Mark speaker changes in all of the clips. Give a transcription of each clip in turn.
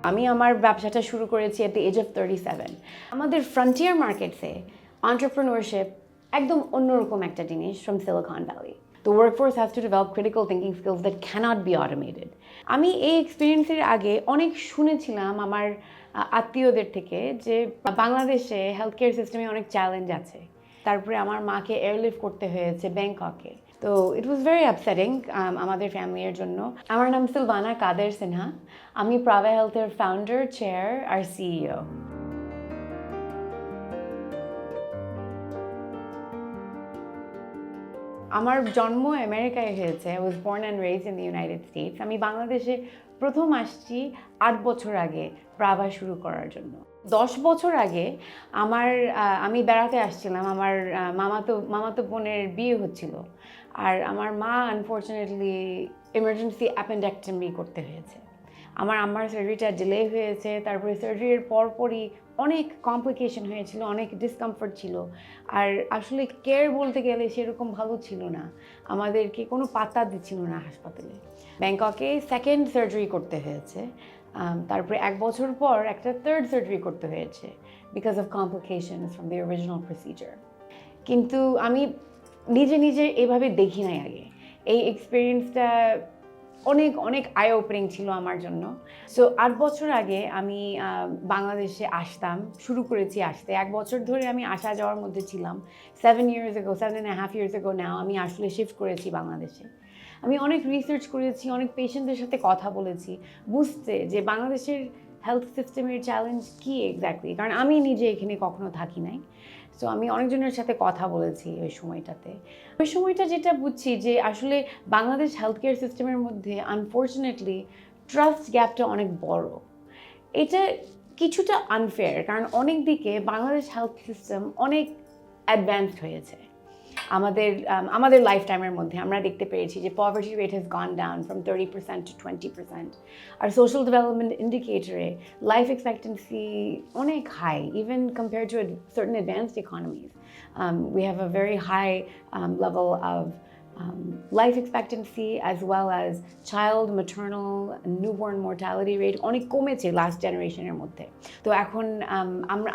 Speaker 1: আমি আমার ব্যবসাটা শুরু করেছি at the age of 37 আমাদের ফ্রন্টিয়ার মার্কেটসে এন্টারপ্রেনিউরশিপ একদম অন্যরকম একটা জিনিস from Silicon Valley. The workforce has to develop critical thinking skills that cannot be automated. আমি এই এক্সপিরিয়েন্সের আগে অনেক শুনেছিলাম আমার আত্মীয়দের থেকে যে বাংলাদেশে হেলথ কেয়ার সিস্টেমে অনেক চ্যালেঞ্জ আছে। তারপরে আমার মাকে এয়ারলিফট করতে হয়েছে ব্যাংককে। তো ইট ওয়াজ ভেরি আপসেটিং আমাদের ফ্যামিলির জন্য। আমার নাম সিলভানা কাদের সিনহা। আমি প্রাভা হেলথের ফাউন্ডার, চেয়ার আর সিইও। আমার জন্ম আমেরিকায় হয়েছে। I was born and raised in the United States. আমি বাংলাদেশে প্রথম আসছি 8 বছর আগে প্রাভা শুরু করার জন্য। 10 বছর আগে আমি বেড়াতে আসছিলাম। আমার মামাতো বোনের বিয়ে হচ্ছিল। আর আমার মা আনফরচুনেটলি এমার্জেন্সি অ্যাপেন্ডেক্টমি করতে হয়েছে। আমার আম্মার সার্জারিটা ডিলে হয়েছে। তারপরে সার্জারির পরপরই অনেক কমপ্লিকেশন হয়েছিল, অনেক ডিসকমফর্ট ছিল। আর আসলে কেয়ার বলতে গেলে সেরকম ভালো ছিল না। আমাদেরকে কোনো পাত্তা দিচ্ছিল না হাসপাতালে। ব্যাংককে সেকেন্ড সার্জারি করতে হয়েছে। তারপরে 1 বছর পর একটা থার্ড সার্জারি করতে হয়েছে because of complications from the original procedure. কিন্তু আমি নিজে এভাবে দেখি নাই আগে। এই এক্সপিরিয়েন্সটা অনেক আই ওপেনিং ছিল আমার জন্য। সো 8 বছর আগে আমি বাংলাদেশে শুরু করেছি আসতে। 1 বছর ধরে আমি আসা যাওয়ার মধ্যে ছিলাম। 7.5 years ago now আমি আসলে শিফট করেছি বাংলাদেশে। আমি অনেক রিসার্চ করেছি, অনেক পেশেন্টদের সাথে কথা বলেছি, বুঝতে যে বাংলাদেশের হেলথ সিস্টেমের চ্যালেঞ্জ কী এক্স্যাক্টলি, কারণ আমি নিজে এখানে কখনো থাকি নাই। সো আমি অনেকজনের সাথে কথা বলেছি ওই সময়টা যেটা বুঝছি যে আসলে বাংলাদেশ হেলথ কেয়ার সিস্টেমের মধ্যে আনফর্চুনেটলি ট্রাস্ট গ্যাপটা অনেক বড়। এটা কিছুটা আনফেয়ার, কারণ অনেক দিকে বাংলাদেশ হেলথ সিস্টেম অনেক অ্যাডভান্সড হয়েছে। আমাদের লাইফ টাইমের মধ্যে আমরা দেখতে পেরেছি যে poverty rate has gone down from 30% to 20%। আর সোশ্যাল ডেভেলপমেন্ট ইন্ডিকেটরে লাইফ এক্সপেক্টেন্সি অনেক high, even compare to certain advanced economies. We have a very high level of life expectancy as well as child maternal newborn mortality rate অনেক কমেছে last জেনারেশনের মধ্যে। তো এখন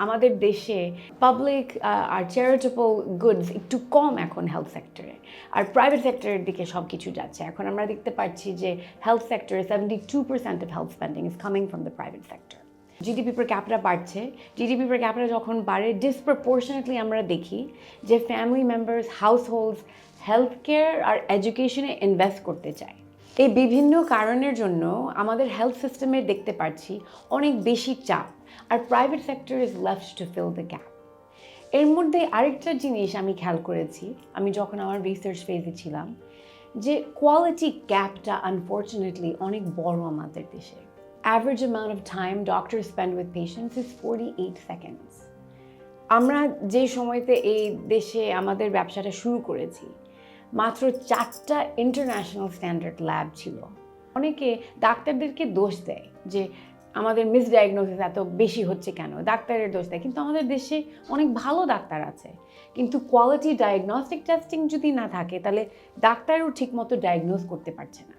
Speaker 1: আমাদের দেশে পাবলিক আর চ্যারিটেবল গুডস একটু কম এখন হেলথ সেক্টরে, আর প্রাইভেট সেক্টরের দিকে সব কিছু যাচ্ছে। এখন আমরা দেখতে পাচ্ছি যে হেলথ সেক্টরে 72% of health spending is coming from the private sector. GDP per capita বাড়ছে। জিডিপি পার ক্যাপিটা যখন বাড়ে ডিসপ্রপোর্শনেটলি আমরা দেখি যে family members, households health care আর এডুকেশনে ইনভেস্ট করতে চায়। এই বিভিন্ন কারণের জন্য আমাদের হেলথ সিস্টেমে দেখতে পাচ্ছি অনেক বেশি চাপ, আর private sector is left to fill the gap. এর মধ্যে আরেকটা জিনিস আমি খেয়াল করেছি আমি যখন আমার রিসার্চ ফেজে ছিলাম, যে কোয়ালিটি গ্যাপটা আনফর্চুনেটলি অনেক বড় আমাদের দেশে। Average amount of time doctors spend with patients is 48 seconds. আমরা যে সময়তে এই দেশে আমাদের ব্যবসাটা শুরু করেছি মাত্র 4টা ইন্টারন্যাশনাল স্ট্যান্ডার্ড ল্যাব ছিল। অনেকে ডাক্তারদেরকে দোষ দেয় যে আমাদের মিসডায়াগনোসিস এত বেশি হচ্ছে কেন, ডাক্তারের দোষ দেয়। কিন্তু আমাদের দেশে অনেক ভালো ডাক্তার আছে, কিন্তু কোয়ালিটি ডায়াগনস্টিক টেস্টিং যদি না থাকে তাহলে ডাক্তারও ঠিকমতো ডায়াগনোজ করতে পারছে না।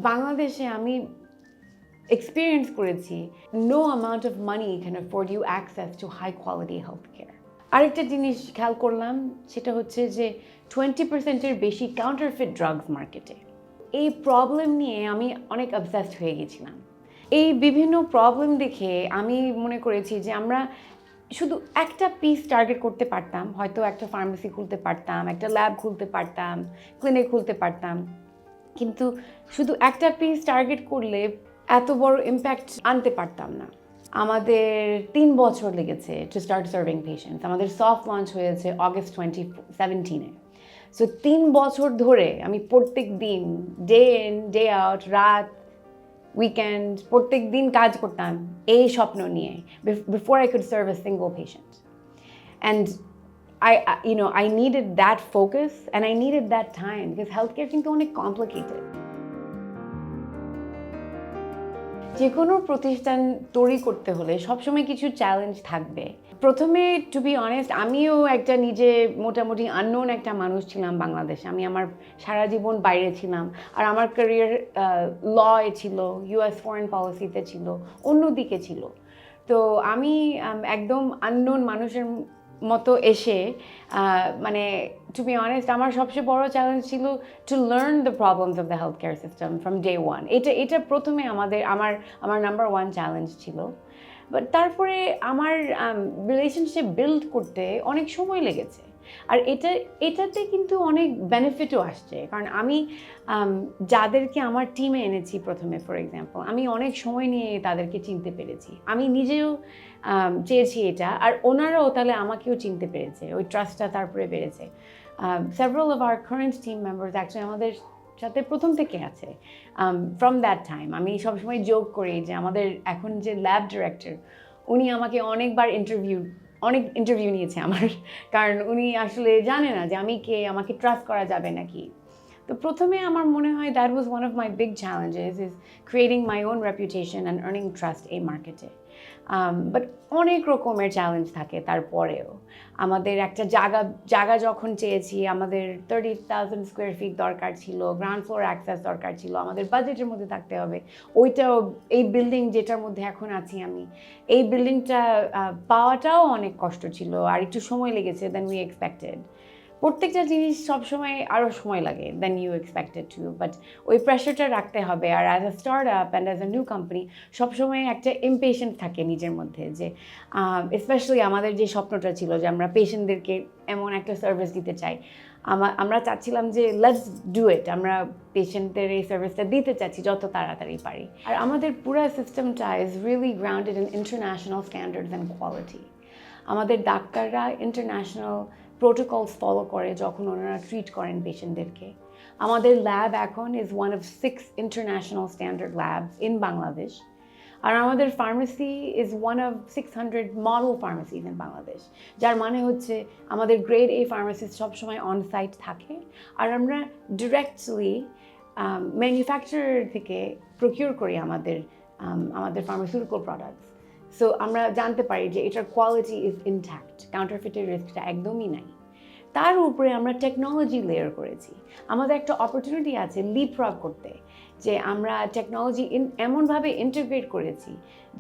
Speaker 1: বাংলাদেশে আমি এক্সপিরিয়েন্স করেছি no amount of money can afford you access to high quality health care. আরেকটা জিনিস খেয়াল করলাম, সেটা হচ্ছে যে 20%-এর বেশি কাউন্টারফিট ড্রাগস মার্কেটে। এই প্রবলেম নিয়ে আমি অনেক অবসেসড হয়ে গেছিলাম। এই বিভিন্ন প্রবলেম দেখে আমি মনে করেছি যে আমরা শুধু একটা পিস টার্গেট করতে পারতাম, হয়তো একটা ফার্মেসি খুলতে পারতাম, একটা ল্যাব খুলতে পারতাম, ক্লিনিক খুলতে পারতাম, কিন্তু শুধু একটা পিস টার্গেট করলে এত বড় ইম্প্যাক্ট আনতে পারতাম না। আমাদের 3 বছর লেগেছে টু স্টার্ট সার্ভিং পেশেন্টস। আমাদের সফট লঞ্চ হয়েছে অগস্ট 2017-এ। সো 3 বছর ধরে আমি প্রত্যেক দিন ডে ইন ডে আউট, রাত, উইকেন্ড, প্রত্যেক দিন কাজ করতাম এই স্বপ্ন নিয়ে, before I could serve a single patient. And I needed that focus and I needed that time because healthcare কিন্তু অনেক কমপ্লিকেটেড। যে কোনো প্রতিষ্ঠান তৈরি করতে হলে সবসময় কিছু চ্যালেঞ্জ থাকবে। প্রথমে টু বি অনেস্ট আমিও একটা নিজে মোটামুটি আননোন একটা মানুষ ছিলাম বাংলাদেশে। আমি আমার সারা জীবন বাইরে ছিলাম, আর আমার ক্যারিয়ার লয়ে ছিল, ইউএস ফরেন পলিসিতে ছিল, অন্যদিকে ছিল। তো আমি একদম আননোন মানুষের মতো এসে মানে টু বি অনেস্ট আমার সবচেয়ে বড় চ্যালেঞ্জ ছিল to learn the problems of the health care system from day one. এটা প্রথমে আমার নাম্বার ওয়ান চ্যালেঞ্জ ছিল। বাট তারপরে আমার রিলেশনশিপ বিল্ড করতে অনেক সময় লেগেছে, আর এটাতে কিন্তু অনেক বেনিফিটও আসছে। কারণ আমি যাদেরকে আমার টিমে এনেছি প্রথমে, ফর এক্সাম্পল, আমি অনেক সময় নিয়ে তাদেরকে চিনতে পেরেছি। আমি নিজেও চেয়েছি এটা, আর ওনারাও তাহলে আমাকেও চিনতে পেরেছে, ওই ট্রাস্টটা তারপরে বেড়েছে। Several of our current team members actually আমাদের সাথে প্রথম থেকে আছে ফ্রম দ্যাট টাইম। আমি সবসময় জোক করি যে আমাদের এখন যে ল্যাব ডিরেক্টর, উনি আমাকে অনেক ইন্টারভিউ নিয়েছে আমার, কারণ উনি আসলে জানে না যে আমি কে, আমাকে ট্রাস্ট করা যাবে নাকি। তো প্রথমে আমার মনে হয় that was one of my big challenges is creating my own reputation and earning trust এই মার্কেটে। বাট অনেক রকমের চ্যালেঞ্জ থাকে তারপরেও। আমাদের একটা জায়গা যখন চেয়েছি, আমাদের 30,000 স্কোয়ার ফিট দরকার ছিল, গ্রাউন্ড ফ্লোর অ্যাক্সেস দরকার ছিল, আমাদের বাজেটের মধ্যে থাকতে হবে। ওইটাও, এই বিল্ডিং যেটার মধ্যে এখন আছি আমি, এই বিল্ডিংটা পাওয়াটাও অনেক কষ্ট ছিল, আর একটু সময় লেগেছে দেন উই এক্সপেক্টেড। প্রত্যেকটা জিনিস সবসময় আরও সময় লাগে then you expected to, but ওই প্রেশারটা রাখতে হবে। আর as a start up and as a new company সবসময় একটা ইমপেশেন্ট থাকে নিজের মধ্যে, যে স্পেশালি আমাদের যে স্বপ্নটা ছিল যে আমরা পেশেন্টদেরকে এমন একটা সার্ভিস দিতে চাই, আমরা চাচ্ছিলাম যে লেটস ডু ইট, আমরা পেশেন্টদের এই সার্ভিসটা দিতে চাচ্ছি যত তাড়াতাড়ি পারি। আর আমাদের পুরো সিস্টেমটা is really grounded in international standards and quality. আমাদের ডাক্তাররা ইন্টারন্যাশনাল প্রোটোকলস ফলো করে যখন ওনারা ট্রিট করেন পেশেন্টদেরকে। আমাদের ল্যাব এখন is one of 6 international standard labs in Bangladesh. আর আমাদের pharmacy is one of 600 model pharmacies in Bangladesh, যার মানে হচ্ছে আমাদের গ্রেড এ ফার্মেসিস্ট সবসময় অন সাইট থাকে, আর আমরা ডিরেক্টলি ম্যানুফ্যাকচারার থেকে প্রকিউর করি আমাদের ফার্মাসিউটিক্যাল প্রোডাক্টস। সো আমরা জানতে পারি যে এটার কোয়ালিটি ইজ ইনট্যাক্ট, কাউন্টারফিটের রিস্কটা একদমই নাই। তার উপরে আমরা টেকনোলজি লেয়ার করেছি। আমাদের একটা অপরচুনিটি আছে লিপফ্রগ করতে, যে আমরা টেকনোলজি এমনভাবে ইন্টিগ্রেট করেছি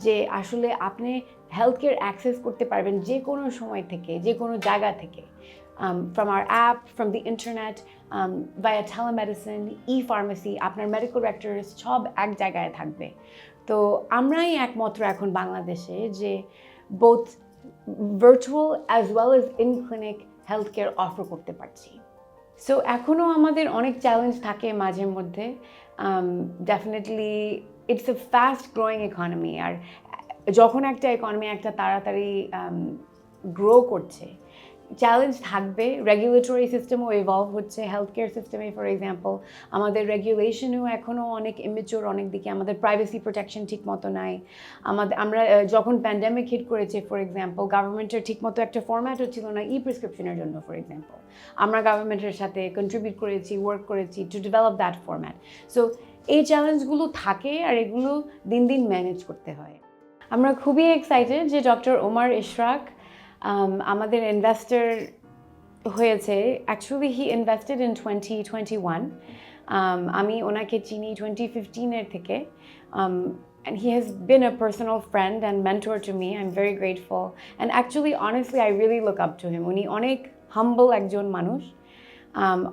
Speaker 1: যে আসলে আপনি হেলথ কেয়ার অ্যাক্সেস করতে পারবেন যে কোনো সময় থেকে, যে কোনো জায়গা থেকে, from our app, from the internet, via telemedicine, e-pharmacy, আপনার মেডিকেল রেকর্ডস সব এক জায়গায় থাকবে। তো আমরাই একমাত্র এখন বাংলাদেশে যে both virtual as well as in clinic health care offer করতে পারছি। সো এখনও আমাদের অনেক চ্যালেঞ্জ থাকে মাঝে মধ্যে। Definitely it's a fast growing economy, আর যখন একটা ইকোনমি একটা তাড়াতাড়ি গ্রো করছে, চ্যালেঞ্জ থাকবে। রেগুলেটরি সিস্টেমও ইভলভ হচ্ছে হেলথ কেয়ার সিস্টেমে। ফর এক্সাম্পল, আমাদের রেগুলেশনও এখনও অনেক ইমেচিওর, অনেক দিকে আমাদের প্রাইভেসি প্রোটেকশন ঠিক মতো নাই। আমরা যখন প্যান্ডেমিক হিট করেছে, ফর এক্সাম্পল, গভর্নমেন্টের ঠিক মতো একটা ফরম্যাটও ছিল না ই প্রেসক্রিপশনের জন্য। ফর এক্সাম্পল, আমরা গভর্নমেন্টের সাথে কন্ট্রিবিউট করেছি, ওয়ার্ক করেছি to develop that format. So এই চ্যালেঞ্জগুলো থাকে, আর এগুলো দিন দিন ম্যানেজ করতে হয়। আমরা খুবই এক্সাইটেড যে ডক্টর ওমর ইশরাক আমাদের ইনভেস্টর হয়েছে। Actually he invested in 2021। আমি ওনাকে চিনি 2015-এর থেকে, and he has been a personal friend and mentor to me. I'm very grateful, and actually honestly I really look up to him. উনি অনেক হাম্বল একজন মানুষ,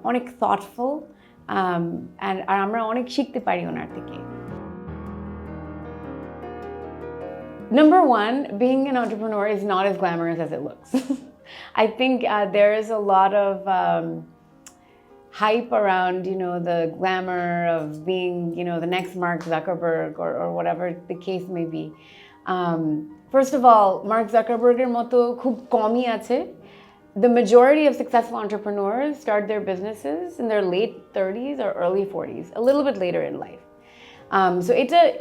Speaker 1: অনেক thoughtful, and আর আমরা অনেক শিখতে পারি ওনার থেকে। Number one, being an entrepreneur is not as glamorous as it looks. I think there is a lot of hype around, the glamour of being, the next Mark Zuckerberg or whatever the case may be. First of all, Mark Zuckerberg's moto khub komi ache. The majority of successful entrepreneurs start their businesses in their late 30s or early 40s, a little bit later in life. So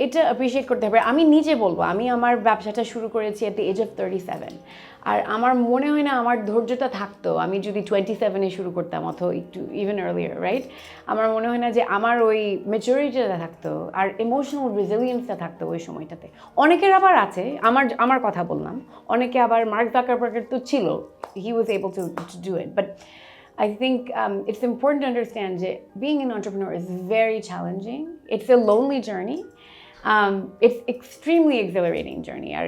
Speaker 1: এটা appreciate করতে হবে। আমি নিজে বলবো, আমি আমার ব্যবসাটা শুরু করেছি এট দ্য এজ অফ 37, আর আমার মনে হয় না আমার ধৈর্যটা থাকতো আমি যদি 27-এ শুরু করতাম, অথবা একটু ইভেন আর্লিয়ার, রাইট? আমার মনে হয় না যে আমার ওই ম্যাচুরিটিটা থাকতো আর ইমোশনাল রেজিলিয়েন্সটা থাকতো ওই সময়টাতে। অনেকের আবার আছে, আমার কথা বললাম, অনেকে আবার মার্ক জাকারবার্গের তো ছিল, he was able to do it, but I think it's important to understand that being an entrepreneur is very challenging. It's a lonely journey. It's extremely exhilarating journey. আর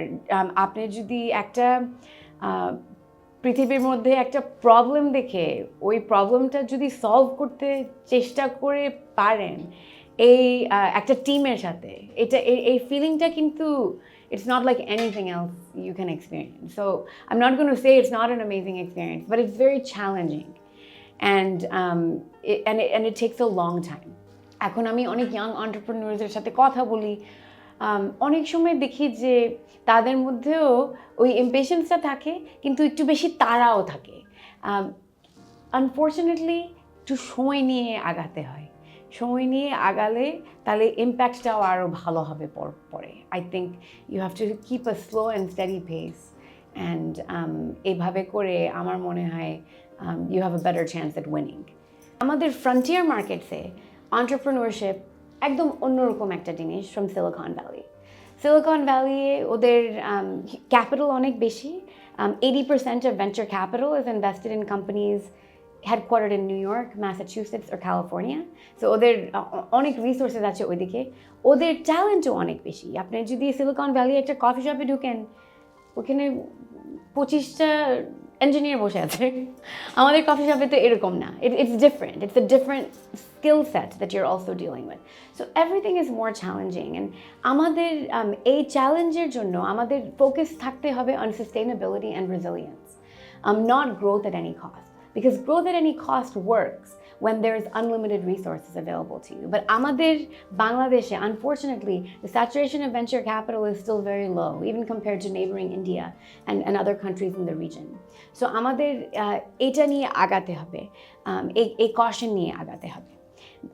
Speaker 1: আপনি যদি একটা পৃথিবীর মধ্যে একটা প্রবলেম দেখে ওই প্রবলেমটা যদি সলভ করতে চেষ্টা করে পারেন এই একটা টিমের সাথে, এটা এই ফিলিংটা কিন্তু it's not like anything else you can experience. So I'm not going to say it's not an amazing experience, but it's very challenging. And it takes a long time. এখন আমি অনেক ইয়াং এন্টারপ্রেনিউরদের সাথে কথা বলি, অনেক সময় দেখি যে তাদের মধ্যেও ওই ইমপেশেন্সটা থাকে, কিন্তু একটু বেশি তাড়াও থাকে। আনফর্চুনেটলি একটু সময় নিয়ে আগাতে হয়, সময় নিয়ে আগালে তাহলে ইম্প্যাক্টটাও আরও ভালো হবে পরে। I think you have to keep a slow and steady pace, and এইভাবে করে আমার মনে হয় you have a better chance at winning. আমাদের ফ্রন্টিয়ার মার্কেটসে এন্টারপ্রেনিউরশিপ একদম অন্যরকম একটা জিনিস from Silicon Valley. Silicon Valley ওদের ক্যাপিটাল অনেক বেশি। 80% of venture capital is invested in companies headquartered in New York, Massachusetts or California. So ওদের অনেক রিসোর্সেস আছে ওইদিকে, ওদের ট্যালেন্টও অনেক বেশি। আপনি যদি সিলিকন ভ্যালি একটা কফি শপে ঢুকেন, ওখানে 25টা ইঞ্জিনিয়ার বসে আছে। আমাদের কফি শপে তো এরকম না, it's different, it's a different skill set that you're also dealing with, so everything is more challenging. And আমাদের এই চ্যালেঞ্জের জন্য আমাদের ফোকাস থাকতে হবে on sustainability and resilience, not growth at any cost, because growth at any cost works when there is unlimited resources available to you. But আমাদের বাংলাদেশে, unfortunately, the saturation of venture capital is still very low, even compared to neighboring India and other countries in the region. So আমাদের এটা নিয়ে আগাতে হবে, এই caution নিয়ে আগাতে হবে।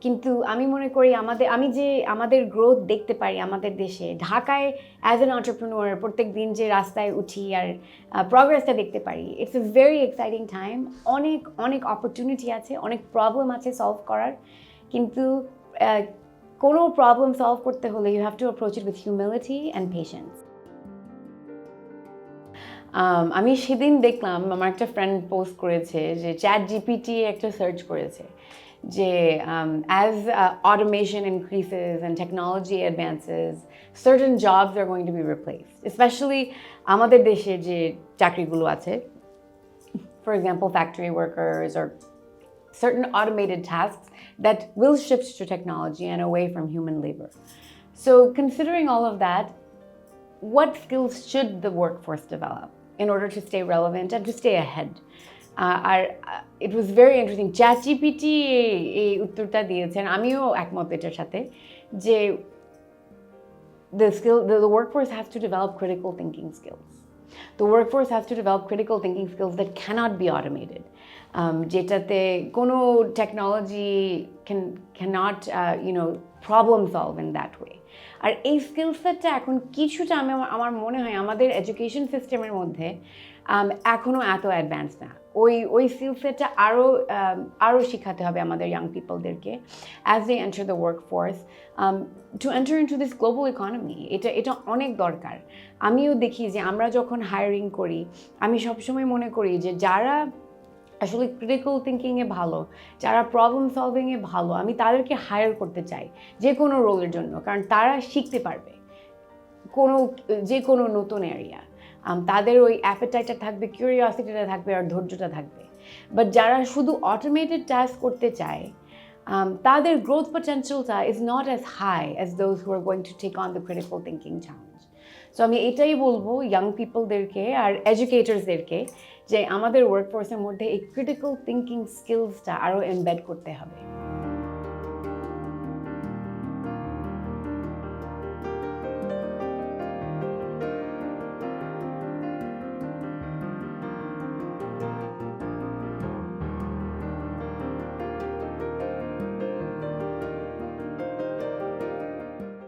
Speaker 1: কিন্তু আমি মনে করি আমাদের গ্রোথ দেখতে পারি আমাদের দেশে, ঢাকায় অ্যাজ অ্যান এন্টারপ্রেনিউর প্রত্যেক দিন যে রাস্তায় উঠি আর প্রগ্রেসটা দেখতে পারি, it's a very exciting time. অনেক অপরচুনিটি আছে, অনেক প্রবলেম আছে সলভ করার, কিন্তু কোনো প্রবলেম সলভ করতে হলে you have to approach it with humility and patience. আমি সেদিন দেখলাম আমার একটা ফ্রেন্ড পোস্ট করেছে যে ChatGPT একটা সার্চ করেছে যে as automation increases and technology advances, certain jobs are going to be replaced, especially আমাদের দেশে যে চাকরিগুলো আছে, for example factory workers or certain automated tasks that will shift to technology and away from human labor. So considering all of that, what skills should the workforce develop in order to stay relevant and to stay ahead? It was very interesting. ChatGPT এই উত্তরটা দিয়েছেন, আমিও একমত এটার সাথে, যে the workforce has to develop critical thinking skills. The workforce has to develop critical thinking skills that cannot be automated. যেটাতে কোনো technology cannot problem solve in that way. আর এই স্কিল সেটটা এখন কিছুটা আমার মনে হয় আমাদের এডুকেশন সিস্টেমের মধ্যে এখনও এত অ্যাডভান্স না। ওই স্কিল সেটটা আরও শেখাতে হবে আমাদের ইয়াং পিপলদেরকে as they enter the work force to enter into this global economy. এটা অনেক দরকার। আমিও দেখি যে আমরা যখন হায়ারিং করি, আমি সবসময় মনে করি যে যারা আসলে ক্রিটিক্যাল থিঙ্কিংয়ে ভালো, যারা প্রবলেম সলভিংয়ে ভালো, আমি তাদেরকে হায়ার করতে চাই যে কোনো রোলের জন্য, কারণ তারা শিখতে পারবে যে কোনো নতুন এরিয়া। তাদের ওই অ্যাপেটাইটটা থাকবে, কিউরিওসিটিটা থাকবে, আর ধৈর্যটা থাকবে। বাট যারা শুধু অটোমেটেড টাস্ক করতে চায়, তাদের গ্রোথ পটেনশিয়ালটা is not as high as those who are going to take on the critical thinking challenge. So আমি এটাই বলবো ইয়াং পিপলদেরকে আর এডুকেটার্সদেরকে যে আমাদের ওয়ার্কফোর্সের মধ্যে এই ক্রিটিক্যাল থিঙ্কিং স্কিলসটা আরও এমবেড করতে হবে।